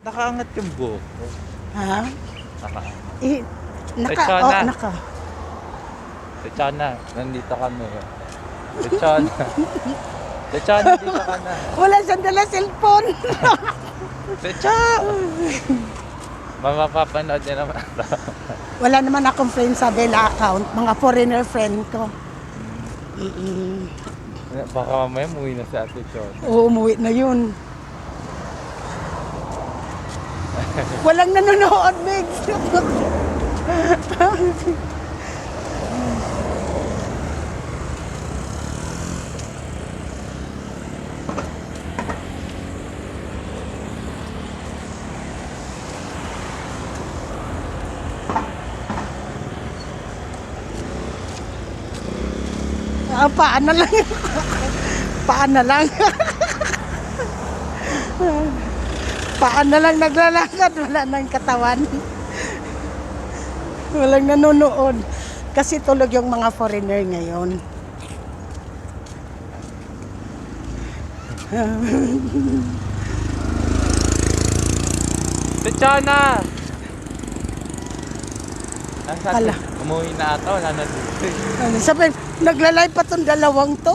Nakaangat yung buhok ko. Ha? Nakaangat. Eh, Lechona. oh, naka. Lechona, nandito kami. Lechona. Lechona, dito ka na. Wala siyang dala cellphone. Lechona! Mapapanood niya naman. Wala naman akong friend sa Bella account. Mga foreigner friend ko. Mm-mm. Baka mamaya umuwi na si Ate Chona. Oo, umuwi na yun. Walang nanonood, Migs. Paan na lang. Paan na lang. Paan na lang naglalakad. Wala nang katawan. Walang nanonood. Kasi tulog yung mga foreigner ngayon. Lechona! Nasaan? Ala. Umuwi na ata, wala na dito. Sabi, naglalay pa tong dalawang to.